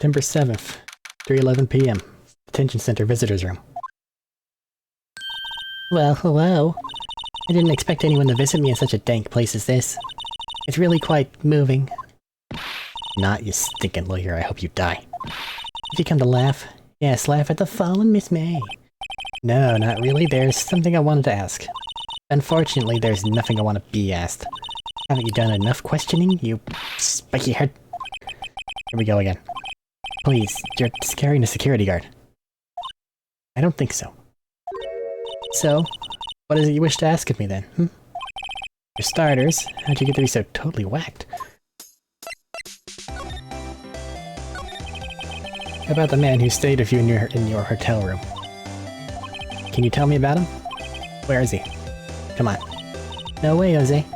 September 7th, 3:11 p.m. Detention Center Visitors Room. Well, hello. I didn't expect anyone to visit me in such a dank place as this. It's really quite moving. Not, you stinking lawyer, I hope you die. If you come to laugh, yes, laugh at the fallen Miss May. No, not really, there's something I wanted to ask. Unfortunately, there's nothing I want to be asked. Haven't you done enough questioning, you spiky head? Here we go again. Please, you're scaring the security guard. I don't think so. So, what is it you wish to ask of me then, For starters, how'd you get to be so totally whacked? How about the man who stayed with you in your hotel room? Can you tell me about him? Where is he? Come on. No way, Jose.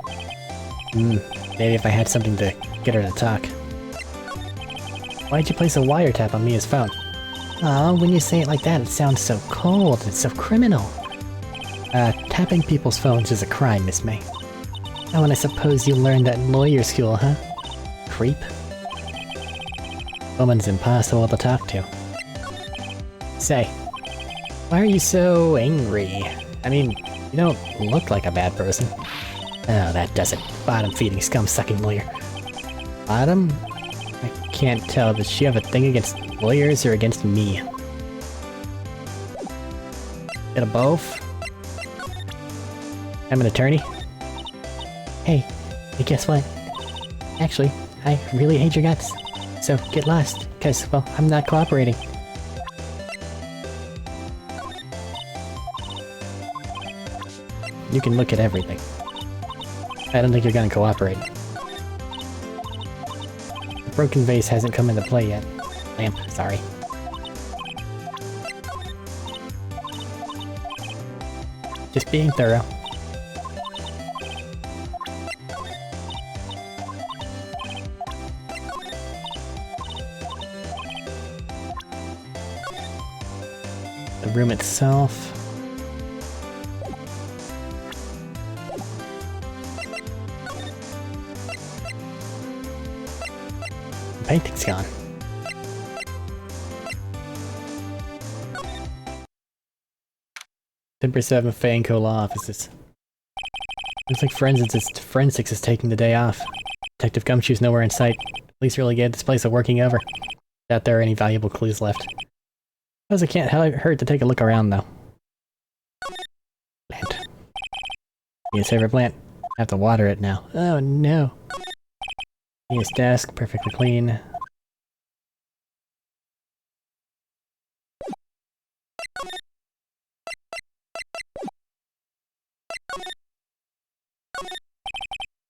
Maybe if I had something to get her to talk. Why'd you place a wiretap on Mia's phone? Aw, when you say it like that, it sounds so cold, it's so criminal. Tapping people's phones is a crime, Miss May. Oh, and I suppose you learned that in lawyer school, huh? Creep. Woman's impossible to talk to. Say, why are you so angry? I mean, you don't look like a bad person. Oh, that does it. Bottom-feeding, scum-sucking lawyer. Bottom? I can't tell. Does she have a thing against lawyers or against me? Bit of both? I'm an attorney? Hey, guess what? Actually, I really hate your guts. So get lost, cause, well, I'm not cooperating. You can look at everything. I don't think you're gonna cooperate. The broken vase hasn't come into play yet. Lamp, sorry. Just being thorough. The room itself. The painting's gone. September 7th, Fanco Law Offices. Looks like forensics is taking the day off. Detective Gumshoe's nowhere in sight. Police really gave this place a working over. Doubt there are any valuable clues left. Suppose it can't hurt to take a look around, though. Plant. Mia's favorite plant. I have to water it now. Oh no. Mia's desk, perfectly clean.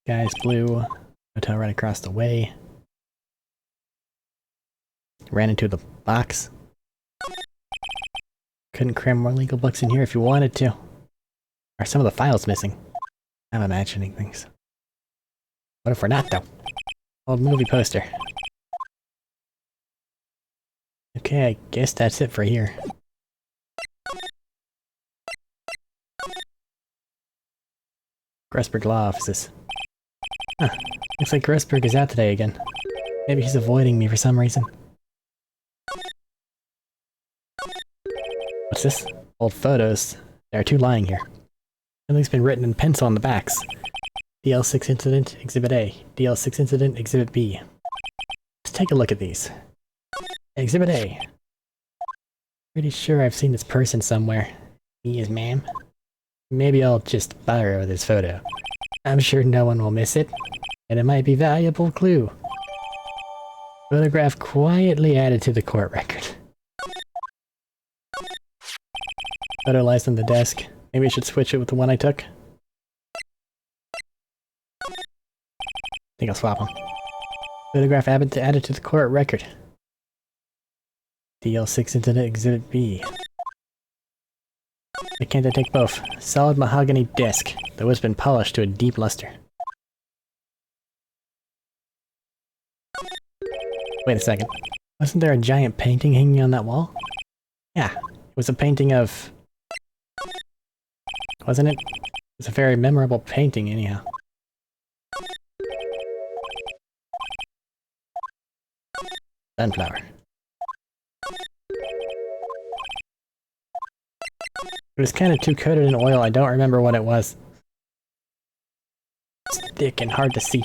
Guy's blue. Hotel right across the way. Ran into the box. Couldn't cram more legal books in here if you wanted to. Are some of the files missing? I'm imagining things. What if we're not, though? Old movie poster. Okay, I guess that's it for here. Gressberg Law Offices. Huh. Looks like Gressberg is out today again. Maybe he's avoiding me for some reason. What's this? Old photos. There are two lying here. Something's been written in pencil on the backs. DL6 Incident, Exhibit A. DL6 Incident, Exhibit B. Let's take a look at these. Exhibit A. Pretty sure I've seen this person somewhere. Me as ma'am. Maybe I'll just borrow this photo. I'm sure no one will miss it, and it might be a valuable clue. Photograph quietly added to the court record. Photo lies on the desk. Maybe I should switch it with the one I took. I think I'll swap them. Photograph added to the court record. DL6 Incident Exhibit B. Why can't I take both? Solid mahogany desk, though it's been polished to a deep luster. Wait a second. Wasn't there a giant painting hanging on that wall? Yeah, it was a painting of... Wasn't it? It was a very memorable painting, anyhow. Sunflower. It was kind of too coated in oil, I don't remember what it was. It's thick and hard to see.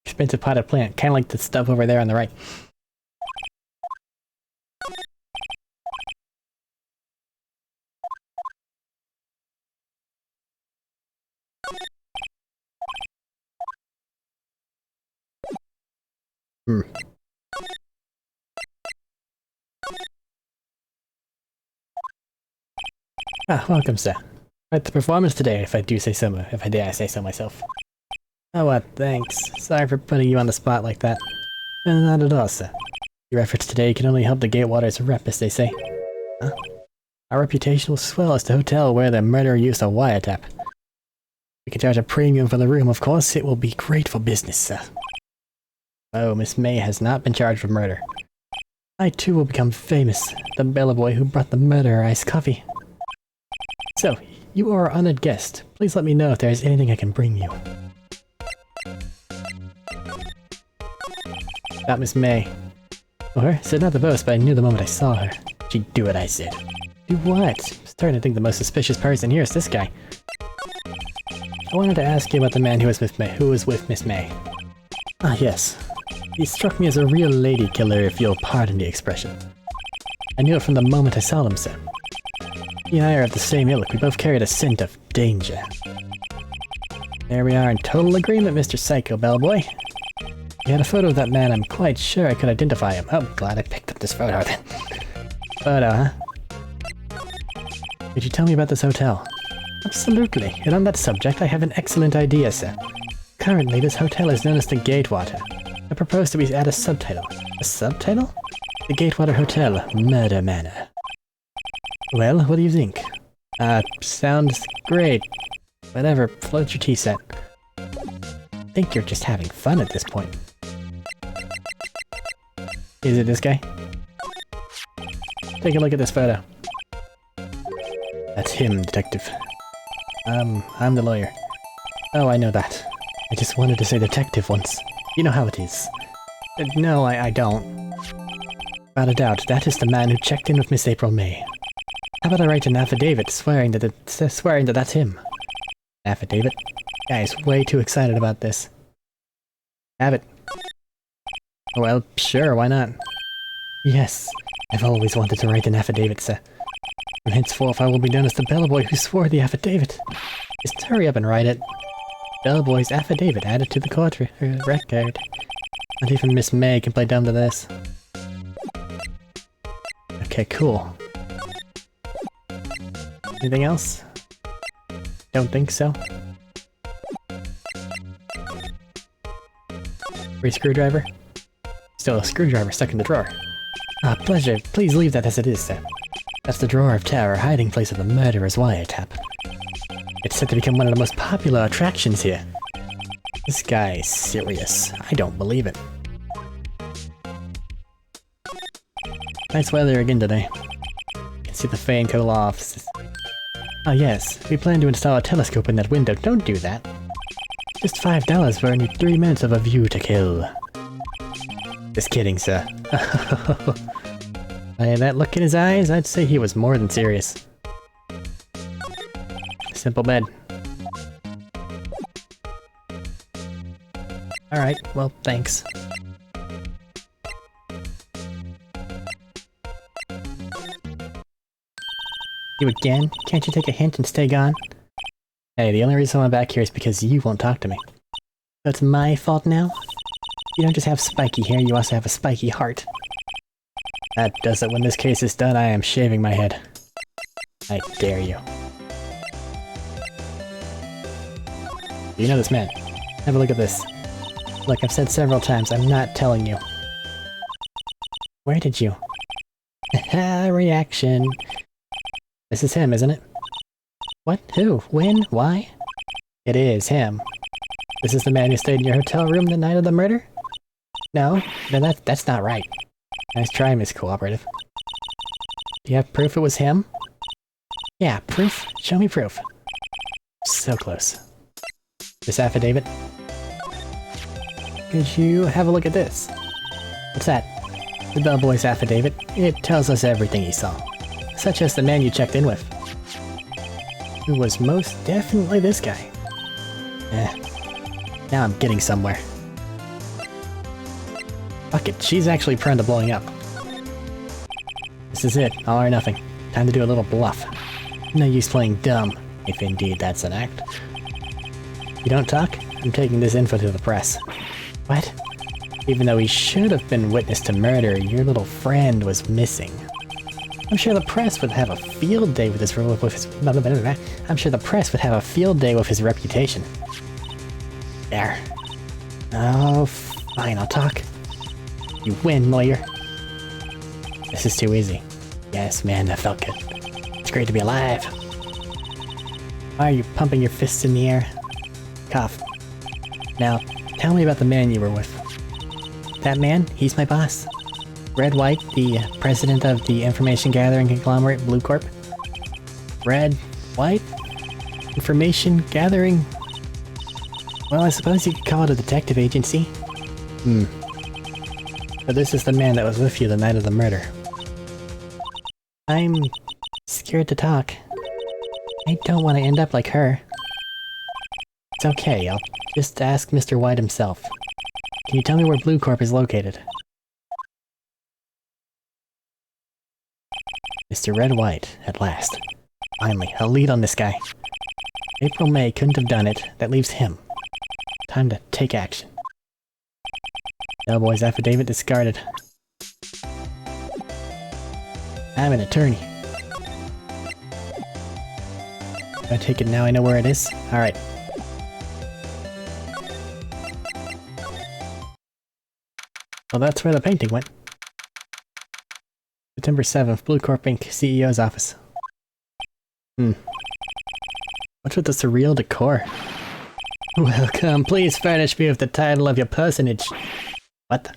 Expensive potted plant, kind of like the stuff over there on the right. Ah, welcome, sir. Quite the performance today, if I dare say so myself. Oh, what, thanks. Sorry for putting you on the spot like that. Not at all, sir. Your efforts today can only help the Gatewater's rep, as they say. Huh? Our reputation will swell as the hotel where the murderer used a wiretap. We can charge a premium for the room, of course. It will be great for business, sir. Oh, Miss May has not been charged with murder. I too will become famous. The bellboy who brought the murderer iced coffee. So, you are our honored guest. Please let me know if there is anything I can bring you. About Miss May. Or, said not the boast, but I knew the moment I saw her. She'd do what I said. Do what? I'm starting to think the most suspicious person here is this guy. I wanted to ask you about the man who was with Miss May. Ah, yes. He struck me as a real lady killer, if you'll pardon the expression. I knew it from the moment I saw them, sir. He and I are of the same ilk. We both carried a scent of danger. There we are in total agreement, Mr. Psycho Bellboy. You had a photo of that man. I'm quite sure I could identify him. Oh, glad I picked up this photo then. Photo, huh? Could you tell me about this hotel? Absolutely. And on that subject, I have an excellent idea, sir. Currently, this hotel is known as the Gatewater. I propose that we add a subtitle. A subtitle? The Gatewater Hotel, Murder Manor. Well, what do you think? Sounds great. Whatever, float your tea set. I think you're just having fun at this point. Is it this guy? Take a look at this photo. That's him, detective. I'm the lawyer. Oh, I know that. I just wanted to say detective once. You know how it is. No, I don't. Without a doubt, that is the man who checked in with Miss April May. How about I write an affidavit swearing that that's him? Affidavit? Guy's way too excited about this. Have it. Well, sure, why not? Yes, I've always wanted to write an affidavit, sir. From henceforth I will be known as the bellboy who swore the affidavit. Just hurry up and write it. Bellboy's affidavit added to the court record. Not even Miss May can play dumb to this. Okay, cool. Anything else? Don't think so. Free screwdriver? Still a screwdriver stuck in the drawer. Ah, pleasure. Please leave that as it is, sir. That's the drawer of terror, hiding place of the murderer's wiretap. It's set to become one of the most popular attractions here. This guy is serious. I don't believe it. Nice weather again today. You can see the Fayeco lofts. Ah yes, we plan to install a telescope in that window. Don't do that. Just $5 for only 3 minutes of a view to kill. Just kidding, sir. By that look in his eyes, I'd say he was more than serious. Simple bed. Alright, well, thanks. You again? Can't you take a hint and stay gone? Hey, the only reason I'm back here is because you won't talk to me. So it's my fault now? You don't just have spiky hair, you also have a spiky heart. That does it. When this case is done, I am shaving my head. I dare you. You know this man. Have a look at this. Look, I've said several times, I'm not telling you. Where did you? Haha, reaction. This is him, isn't it? What? Who? When? Why? It is him. This is the man who stayed in your hotel room the night of the murder? No? Then that's not right. Nice try, Miss Cooperative. Do you have proof it was him? Yeah, proof? Show me proof. So close. This affidavit? Could you have a look at this? What's that? The bellboy's affidavit. It tells us everything he saw. Such as the man you checked in with. who was most definitely this guy. Now I'm getting somewhere. Fuck it, she's actually prone to blowing up. This is it, all or nothing. Time to do a little bluff. No use playing dumb, if indeed that's an act. You don't talk? I'm taking this info to the press. What? Even though he should have been witness to murder, your little friend was missing. I'm sure the press would have a field day with his I'm sure the press would have a field day with his reputation. There. Oh, fine, I'll talk. You win, lawyer. This is too easy. Yes, man, that felt good. It's great to be alive. Why are you pumping your fists in the air? Cough. Now, tell me about the man you were with. That man? He's my boss. Red White, the president of the information gathering conglomerate Blue Corp. Red White? Information gathering? Well, I suppose you could call it a detective agency. But this is the man that was with you the night of the murder. I'm scared to talk. I don't want to end up like her. It's okay, I'll just ask Mr. White himself. Can you tell me where Blue Corp is located? Mr. Red White, at last. Finally, a lead on this guy. April May couldn't have done it, that leaves him. Time to take action. Bellboy's affidavit discarded. I'm an attorney. I take it now I know where it is? Alright. Well, that's where the painting went. September 7th, Blue Corp Inc. CEO's office. What's with the surreal decor? Welcome, please furnish me with the title of your personage. What?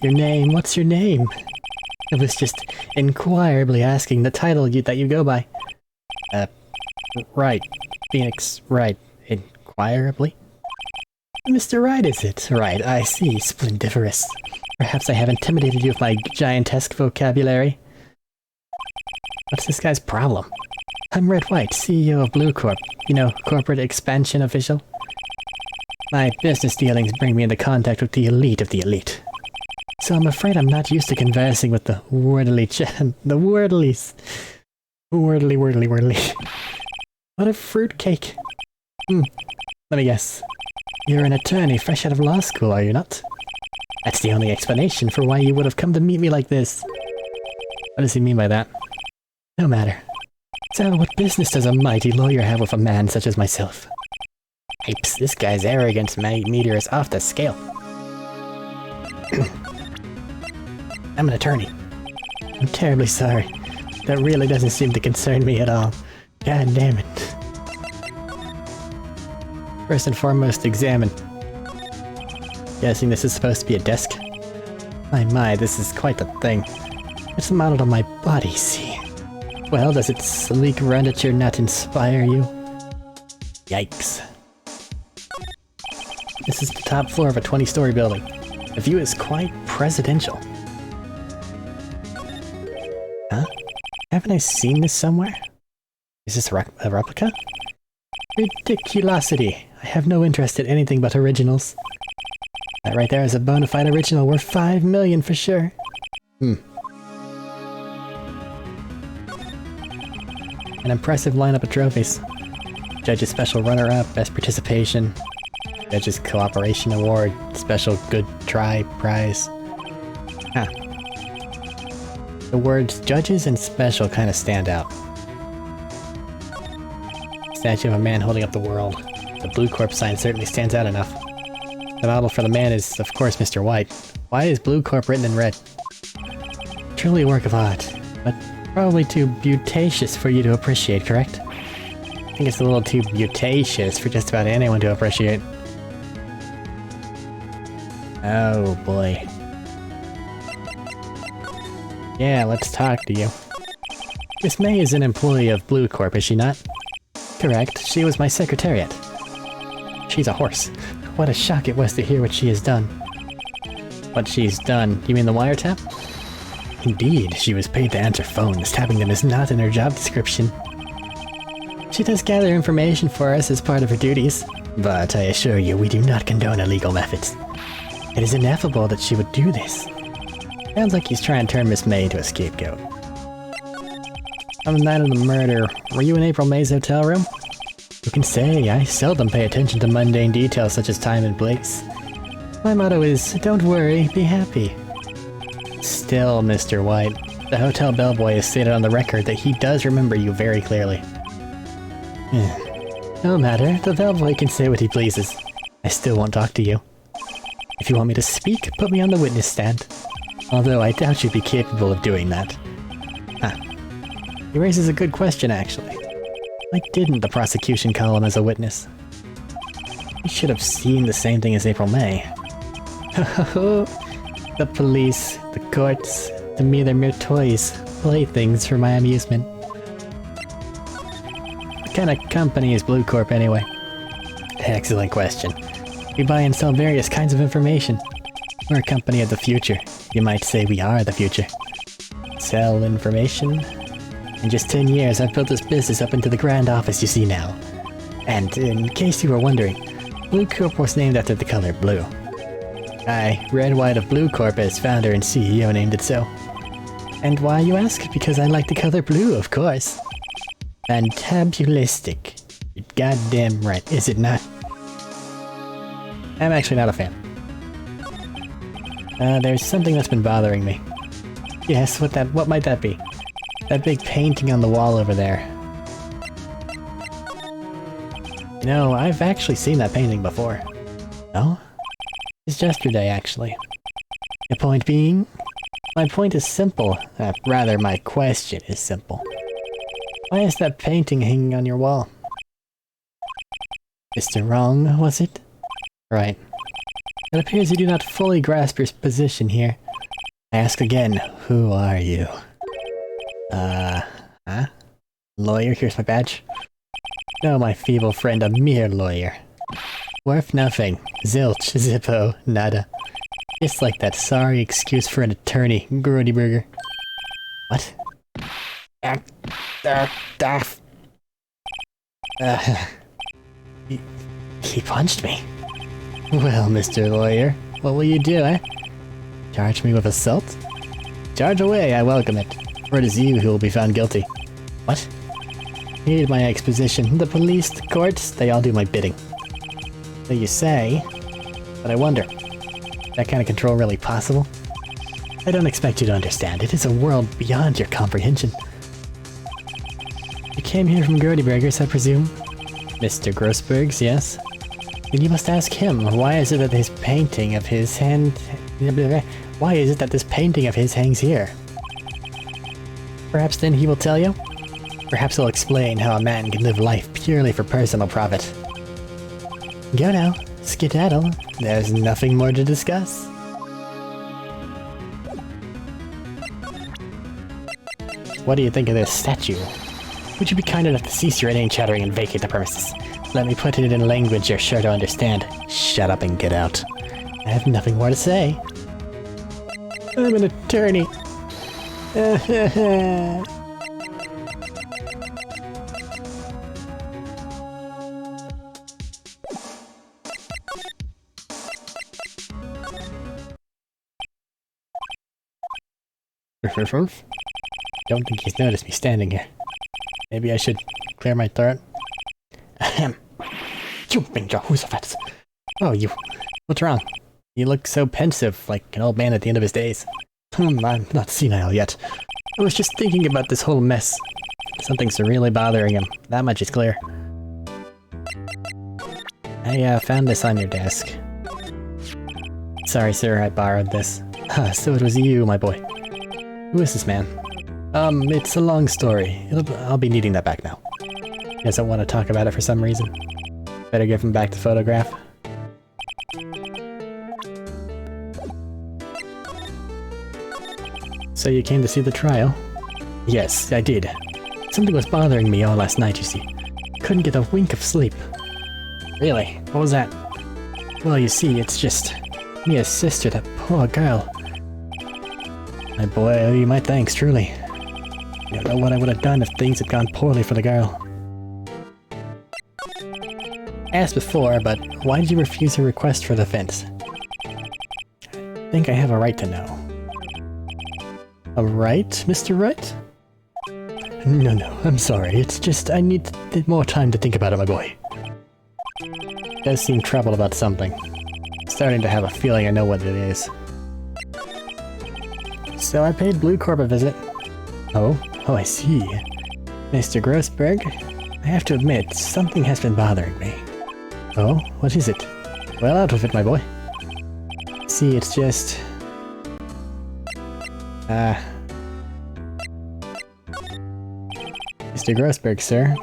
Your name, what's your name? I was just inquirably asking the title that you go by. Wright. Phoenix Wright. Inquirably? Mr. Wright, is it? Right, I see. Splendiferous. Perhaps I have intimidated you with my giantesque vocabulary. What's this guy's problem? I'm Red White, CEO of Blue Corp. You know, corporate expansion official. My business dealings bring me into contact with the elite of the elite. So I'm afraid I'm not used to conversing with the wordly the wordlies. Wordly. What a fruitcake. Let me guess. You're an attorney fresh out of law school, are you not? That's the only explanation for why you would have come to meet me like this. What does he mean by that? No matter. So, what business does a mighty lawyer have with a man such as myself? Yipes, this guy's arrogance meter is off the scale. I'm an attorney. I'm terribly sorry. That really doesn't seem to concern me at all. God damn it. First and foremost, examine. Guessing this is supposed to be a desk? My, this is quite the thing. It's modeled on my body, see? Well, does its sleek furniture not inspire you? Yikes. This is the top floor of a 20-story building. The view is quite presidential. Huh? Haven't I seen this somewhere? Is this a replica? Ridiculosity! I have no interest in anything but originals. That right there is a bona fide original worth 5 million for sure. An impressive lineup of trophies. Judge's Special Runner-Up, Best Participation, Judge's Cooperation Award, Special Good Try Prize. Huh. The words Judges and Special kind of stand out. Statue of a man holding up the world. The Blue Corp sign certainly stands out enough. The model for the man is, of course, Mr. White. Why is Blue Corp written in red? Truly a work of art, but probably too beautacious for you to appreciate, correct? I think it's a little too beautacious for just about anyone to appreciate. Oh boy. Yeah, let's talk to you. Miss May is an employee of Blue Corp, is she not? Correct, she was my secretariat. She's a horse. What a shock it was to hear what she has done. What she's done? You mean the wiretap? Indeed, she was paid to answer phones. Tapping them is not in her job description. She does gather information for us as part of her duties, but I assure you we do not condone illegal methods. It is ineffable that she would do this. Sounds like he's trying to turn Miss May into a scapegoat. On the night of the murder, were you in April May's hotel room? Who can say? I seldom pay attention to mundane details such as time and place. My motto is, don't worry, be happy. Still, Mr. White, the hotel bellboy has stated on the record that he does remember you very clearly. No matter, the bellboy can say what he pleases. I still won't talk to you. If you want me to speak, put me on the witness stand. Although I doubt you'd be capable of doing that. He raises a good question, actually. Why didn't the prosecution call him as a witness? He should have seen the same thing as April May. The police, the courts, to me they're mere toys, playthings for my amusement. What kind of company is Blue Corp anyway? Excellent question. We buy and sell various kinds of information. We're a company of the future. You might say we are the future. Sell information? In just 10 years, I've built this business up into the grand office you see now. And in case you were wondering, Blue Corp was named after the color blue. I, Red White of Blue Corp, as founder and CEO, named it so. And why, you ask? Because I like the color blue, of course. Fantabulistic. You're goddamn right, is it not? I'm actually not a fan. There's something that's been bothering me. Yes, what might that be? That big painting on the wall over there. No, I've actually seen that painting before. No? It's yesterday, actually. The point being? My point is simple. Rather, my question is simple. Why is that painting hanging on your wall? Mr. Wrong, was it? Right. It appears you do not fully grasp your position here. I ask again, who are you? Lawyer, here's my badge. No, my feeble friend, a mere lawyer. Worth nothing. Zilch, zippo, nada. Just like that sorry excuse for an attorney, Grody Burger. What? He punched me. Well, Mr. Lawyer, what will you do, eh? Charge me with assault? Charge away, I welcome it. For it is you who will be found guilty. What? Heed my exposition. The police, the courts, they all do my bidding. So you say, but I wonder, is that kind of control really possible? I don't expect you to understand. It is a world beyond your comprehension. You came here from Grody Burgers, I presume? Mr. Grossberg's, yes? Then you must ask him, why is it that this painting of his why is it that this painting of his hangs here? Perhaps then he will tell you? Perhaps he'll explain how a man can live life purely for personal profit. Go now, skedaddle. There's nothing more to discuss. What do you think of this statue? Would you be kind enough to cease your inane chattering and vacate the premises? Let me put it in language you're sure to understand. Shut up and get out. I have nothing more to say. I'm an attorney. Don't think he's noticed me standing here. Maybe I should clear my throat. Ahem. You Jehoshaphat. Oh, you. What's wrong? You look so pensive, like an old man at the end of his days. I'm not senile yet. I was just thinking about this whole mess. Something's really bothering him. That much is clear. I found this on your desk. Sorry, sir, I borrowed this. So it was you, my boy. Who is this man? It's a long story. I'll be needing that back now. He doesn't want to talk about it for some reason. Better give him back the photograph. So you came to see the trial? Yes, I did. Something was bothering me all last night, you see. Couldn't get a wink of sleep. Really? What was that? Well, you see, it's just... Mia's sister, that poor girl. My boy, I owe you my thanks, truly. You don't know what I would have done if things had gone poorly for the girl. asked before, but why did you refuse her request for the fence? I think I have a right to know. A right, Mr. Wright? No, I'm sorry. It's just I need more time to think about it, my boy. Does seem troubled about something. Starting to have a feeling I know what it is. So I paid Blue Corp a visit. Oh, I see. Mr. Grossberg, I have to admit, something has been bothering me. Oh, what is it? Well, out with it, my boy. See, it's just... Mr. Grossberg, sir.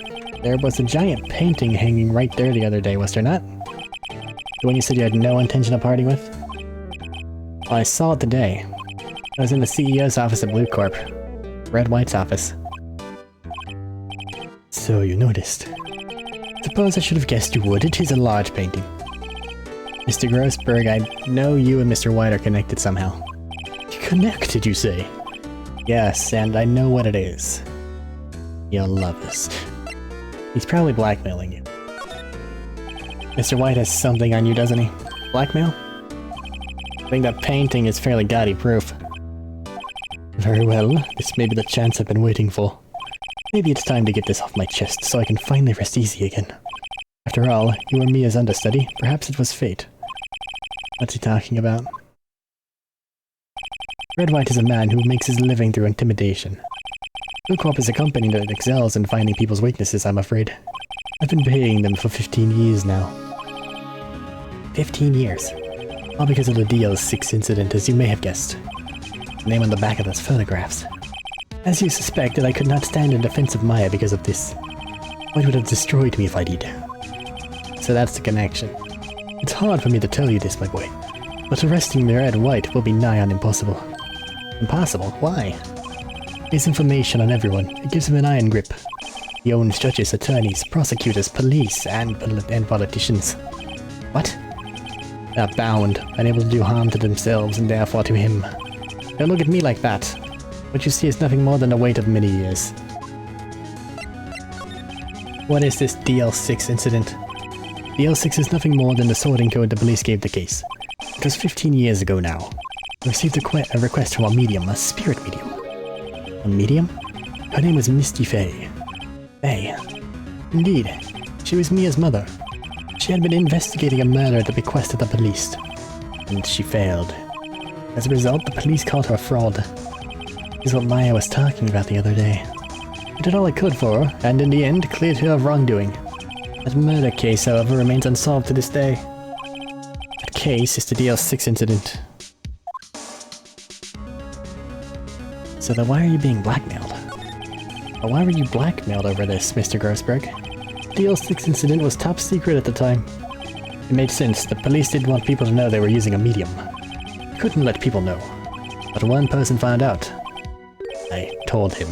There was a giant painting hanging right there the other day, was there not? The one you said you had no intention of parting with? Well, I saw it today. I was in the CEO's office at Blue Corp. Red White's office. So you noticed. Suppose I should have guessed you would. It is a large painting. Mr. Grossberg, I know you and Mr. White are connected somehow. Connected, you say? Yes, and I know what it is. Your lovers. He's probably blackmailing you. Mr. White has something on you, doesn't he? Blackmail? I think that painting is fairly gaudy proof. Very well, this may be the chance I've been waiting for. Maybe it's time to get this off my chest so I can finally rest easy again. After all, you were Mia's understudy. Perhaps it was fate. What's he talking about? Red White is a man who makes his living through intimidation. Blue Corp is a company that excels in finding people's weaknesses, I'm afraid. I've been paying them for 15 years now. 15 years? All because of the DL6 incident, as you may have guessed. The name on the back of those photographs. As you suspected, I could not stand in defense of Maya because of this. White would have destroyed me if I did. So that's the connection. It's hard for me to tell you this, my boy. But arresting Red White will be nigh on impossible. Impossible? Why? His information on everyone. It gives him an iron grip. He owns judges, attorneys, prosecutors, police, and politicians. What? They're bound, unable to do harm to themselves and therefore to him. Don't look at me like that. What you see is nothing more than the weight of many years. What is this DL6 incident? DL6 is nothing more than the sorting code the police gave the case. It was 15 years ago now. I received a request from a medium, a spirit medium. A medium? Her name was Misty Faye. Faye. Indeed. She was Mia's mother. She had been investigating a murder at the bequest of the police. And she failed. As a result, the police called her a fraud. This is what Maya was talking about the other day. I did all I could for her, and in the end, cleared her of wrongdoing. That murder case, however, remains unsolved to this day. That case is the DL6 incident. So then why are you being blackmailed? Or why were you blackmailed over this, Mr. Grossberg? The DL6 incident was top secret at the time. It made sense. The police didn't want people to know they were using a medium. They couldn't let people know. But one person found out. I told him.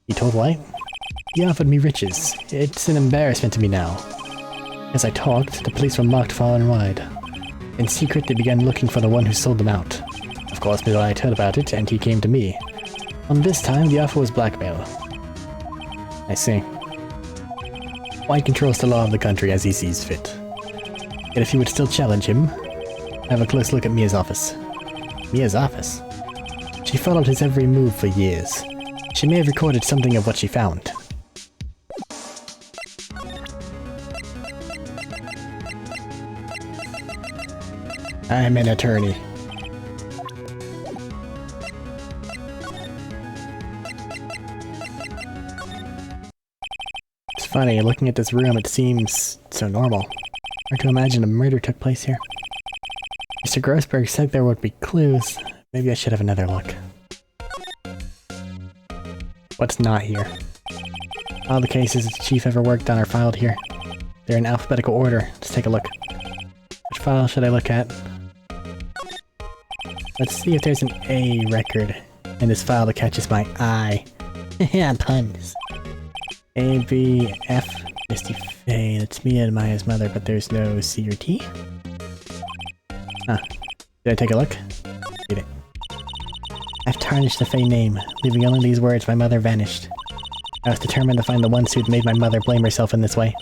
He told White? He offered me riches. It's an embarrassment to me now. As I talked, the police were marked far and wide. In secret, they began looking for the one who sold them out. Of course, Mr. Wright heard about it, and he came to me. On this time, the offer was blackmail. I see. White controls the law of the country as he sees fit. Yet if you would still challenge him, have a close look at Mia's office. Mia's office? She followed his every move for years. She may have recorded something of what she found. I'm an attorney. It's funny, looking at this room, it seems so normal. Hard to imagine a murder took place here. Mr. Grossberg said there would be clues. Maybe I should have another look. What's not here? All the cases the chief ever worked on are filed here. They're in alphabetical order. Let's take a look. Which file should I look at? Let's see if there's an A record in this file that catches my eye. Yeah, puns. A, B, F, Misty Faye. That's me and Maya's mother, but there's no C or T. Huh. Did I take a look? Read it. I've tarnished the Faye name, leaving only these words, my mother vanished. I was determined to find the ones who'd made my mother blame herself in this way.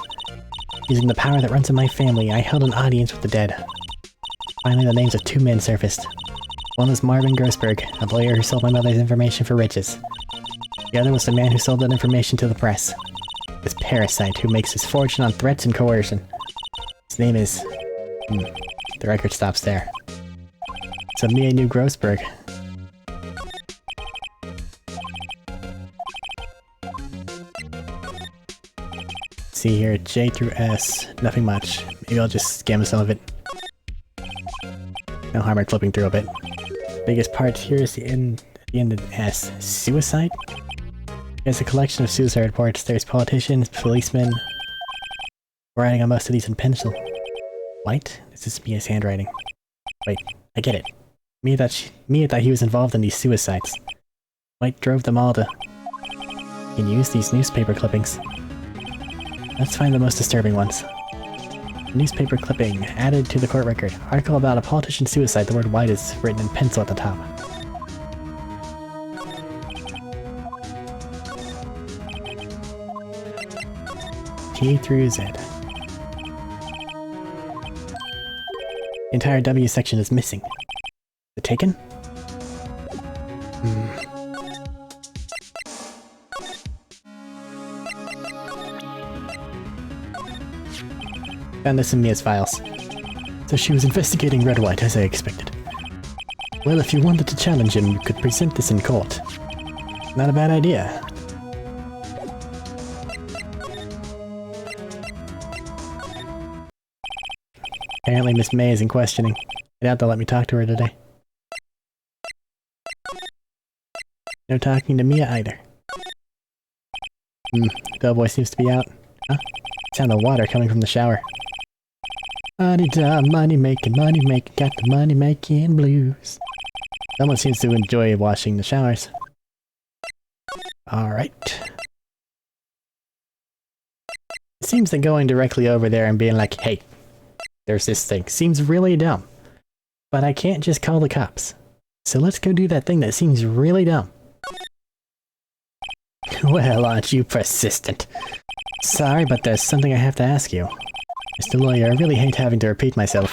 Using the power that runs in my family, I held an audience with the dead. Finally, the names of two men surfaced. One was Marvin Grossberg, a lawyer who sold my mother's information for riches. The other was the man who sold that information to the press. This parasite who makes his fortune on threats and coercion. His name is... The record stops there. So Mia knew Grossberg. See here, J through S, nothing much. Maybe I'll just skim some of it. No harm in flipping through a bit. Biggest part here is the end of S. Suicide? There's a collection of suicide reports. There's politicians, policemen. Writing on most of these in pencil. What? This is Mia's handwriting. Wait, I get it. Mia thought he was involved in these suicides. White drove them all to... and use these newspaper clippings. Let's find the most disturbing ones. Newspaper clipping, added to the court record. Article about a politician's suicide. The word white is written in pencil at the top. T through Z. The entire W section is missing. The taken? Found this in Mia's files. So she was investigating Red White, as I expected. Well, if you wanted to challenge him, you could present this in court. Not a bad idea. Apparently Miss May isn't questioning. I doubt they'll let me talk to her today. No talking to Mia either. Bellboy seems to be out. Huh? Sound the water coming from the shower. Money making, got the money making blues. Someone seems to enjoy washing the showers. Alright. It seems that going directly over there and being like, hey, there's this thing, seems really dumb. But I can't just call the cops. So let's go do that thing that seems really dumb. Well, aren't you persistent? Sorry, but there's something I have to ask you. Mr. Lawyer, I really hate having to repeat myself,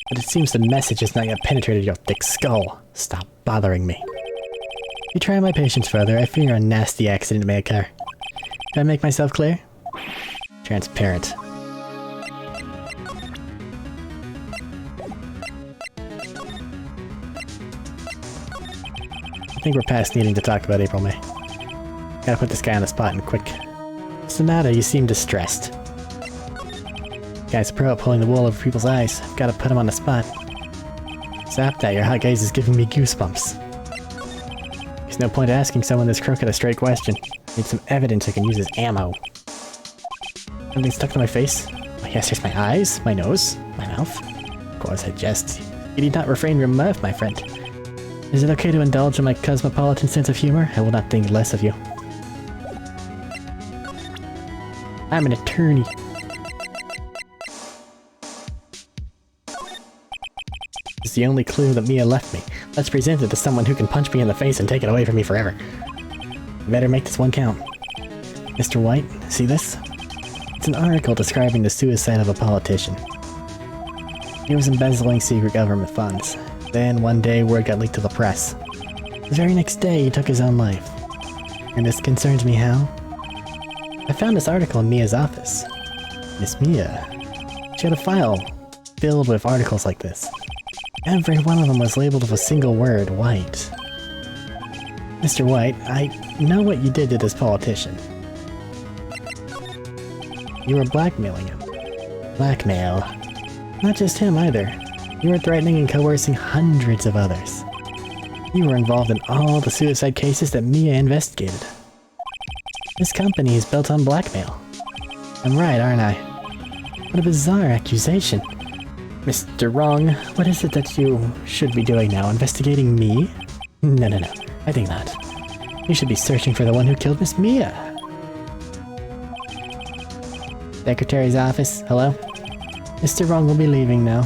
but it seems the message has not yet penetrated your thick skull. Stop bothering me. If you try my patience further, I fear a nasty accident may occur. Did I make myself clear? Transparent. I think we're past needing to talk about April May. Gotta put this guy on the spot and quick. What's the matter? You seem distressed. Guy's a pro at pulling the wool over people's eyes. I've gotta put him on the spot. Zap that, your hot gaze is giving me goosebumps. There's no point asking someone this crooked a straight question. Need some evidence I can use as ammo. Something stuck to my face? Oh yes, here's my eyes, my nose, my mouth. Of course, I jest. You need not refrain from your mouth, my friend. Is it okay to indulge in my cosmopolitan sense of humor? I will not think less of you. I'm an attorney. It's the only clue that Mia left me. Let's present it to someone who can punch me in the face and take it away from me forever. Better make this one count. Mr. White, see this? It's an article describing the suicide of a politician. He was embezzling secret government funds. Then, one day, word got leaked to the press. The very next day, he took his own life. And this concerns me how? I found this article in Mia's office. Miss Mia. She had a file filled with articles like this. Every one of them was labeled with a single word, White. Mr. White, I know what you did to this politician. You were blackmailing him. Blackmail. Not just him either. You were threatening and coercing hundreds of others. You were involved in all the suicide cases that Mia investigated. This company is built on blackmail. I'm right, aren't I? What a bizarre accusation. Mr. Wrong, what is it that you should be doing now? Investigating me? No. I think not. You should be searching for the one who killed Miss Mia. Secretary's office, hello? Mr. Wrong will be leaving now.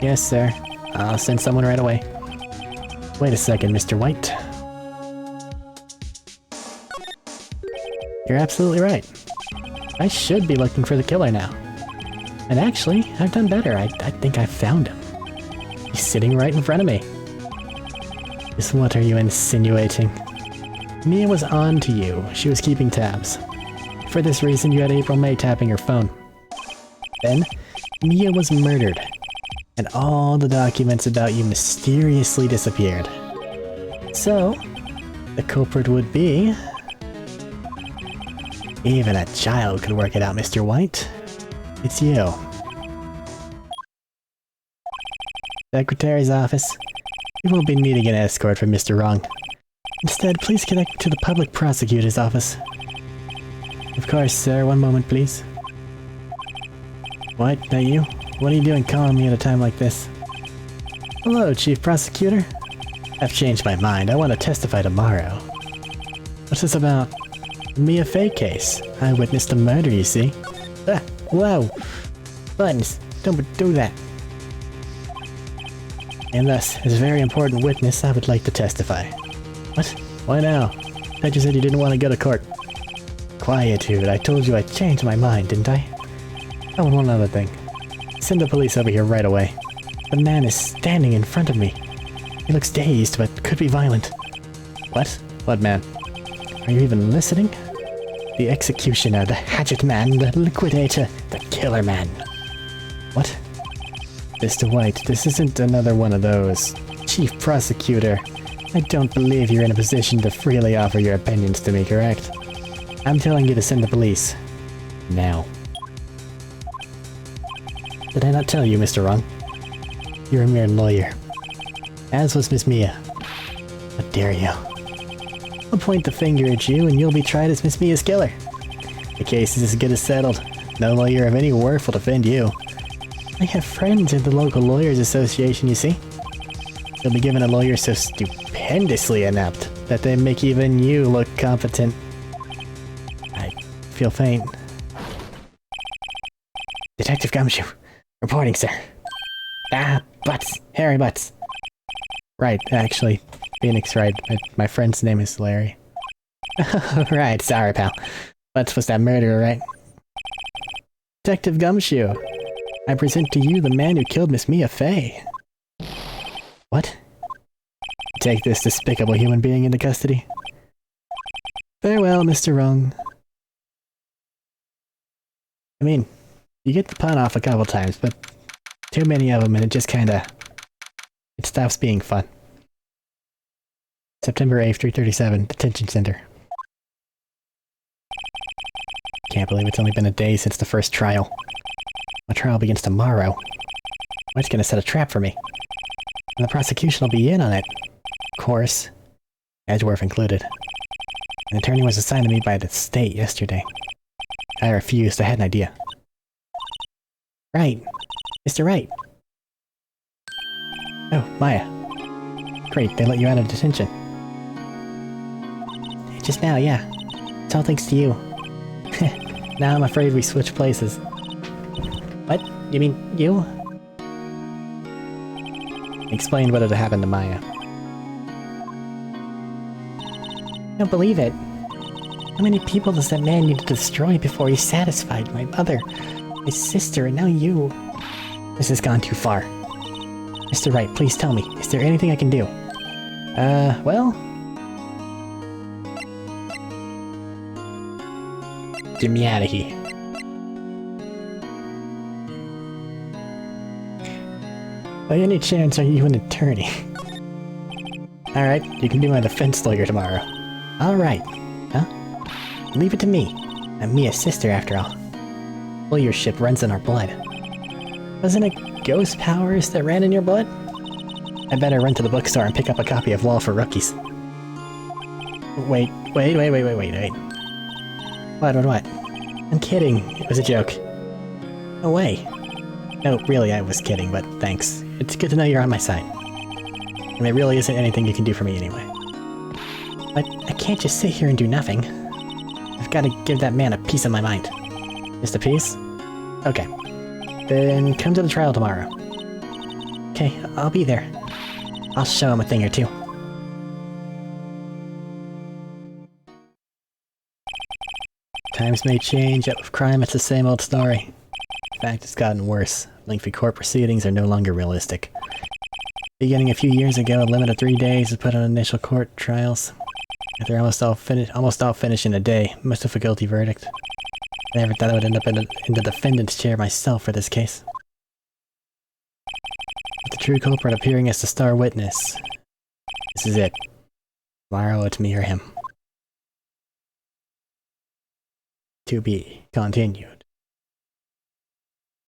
Yes, sir. I'll send someone right away. Wait a second, Mr. White. You're absolutely right. I should be looking for the killer now. And actually, I've done better. I think I found him. He's sitting right in front of me. Just what are you insinuating? Mia was on to you. She was keeping tabs. For this reason, you had April May tapping her phone. Then, Mia was murdered, and all the documents about you mysteriously disappeared. So, the culprit would be... Even a child could work it out, Mr. White. It's you. Secretary's office. You won't be needing an escort from Mr. Wrong. Instead, please connect to the public prosecutor's office. Of course, sir. One moment, please. What? That you? What are you doing calling me at a time like this? Hello, Chief Prosecutor. I've changed my mind. I want to testify tomorrow. What's this about? Mia Fey case. I witnessed a murder, you see. Ah, whoa! Buttons, don't do that. And thus, as a very important witness, I would like to testify. What? Why now? I just said you didn't want to go to court. Quietude, I told you I changed my mind, didn't I? Oh, and one other thing. Send the police over here right away. The man is standing in front of me. He looks dazed, but could be violent. What? What man? Are you even listening? The executioner, the hatchet man, the liquidator, the killer man. What? Mr. White, this isn't another one of those. Chief Prosecutor, I don't believe you're in a position to freely offer your opinions to me, correct? I'm telling you to send the police. Now. Did I not tell you, Mr. Wrong? You're a mere lawyer. As was Miss Mia. How dare you? I'll point the finger at you and you'll be tried as Miss Mia's killer. The case is as good as settled. No lawyer of any worth will defend you. I have friends in the local lawyers association, you see. You'll be given a lawyer so stupendously inept that they make even you look competent. I feel faint. Detective Gumshoe. Reporting, sir. Ah, Butts. Harry Butts. Right, actually. Phoenix Wright. My friend's name is Larry. Right, sorry, pal. Butts was that murderer, right? Detective Gumshoe. I present to you the man who killed Miss Mia Fey. What? Take this despicable human being into custody. Farewell, Mr. Wrong. I mean, you get the pun off a couple times, but too many of them and it just kinda... It stops being fun. September 8th, 3:37, Detention Center. Can't believe it's only been a day since the first trial. My trial begins tomorrow. White's gonna set a trap for me. And the prosecution will be in on it. Of course. Edgeworth included. An attorney was assigned to me by the state yesterday. I refused. I had an idea. Right. Mr. Wright. Oh, Maya. Great, they let you out of detention. Just now, yeah. It's all thanks to you. Now I'm afraid we switched places. What? You mean you? Explain what had happened to Maya. I don't believe it. How many people does that man need to destroy before he's satisfied? My mother, my sister, and now you. This has gone too far. Mr. Wright, please tell me, is there anything I can do? Well... Get me out of here. By any chance, are you an attorney? Alright, you can be my defense lawyer tomorrow. Alright. Huh? Leave it to me. I'm Mia's sister, after all. Lawyership runs in our blood. Wasn't it ghost powers that ran in your blood? I better run to the bookstore and pick up a copy of Law for Rookies. Wait. What? I'm kidding. It was a joke. No way. No, really, I was kidding, but thanks. It's good to know you're on my side. And there really isn't anything you can do for me anyway. But I can't just sit here and do nothing. I've got to give that man a piece of my mind. Just a piece? Okay. Then come to the trial tomorrow. Okay, I'll be there. I'll show him a thing or two. Times may change, yet with crime it's the same old story. fact, it's gotten worse. Lengthy court proceedings are no longer realistic. Beginning a few years ago, a limit of 3 days was put on initial court trials. They're almost all finished in a day. Most of a guilty verdict. I never thought I would end up in the defendant's chair myself for this case. With the true culprit appearing as the star witness. This is it. Tomorrow it's me or him. To be continued.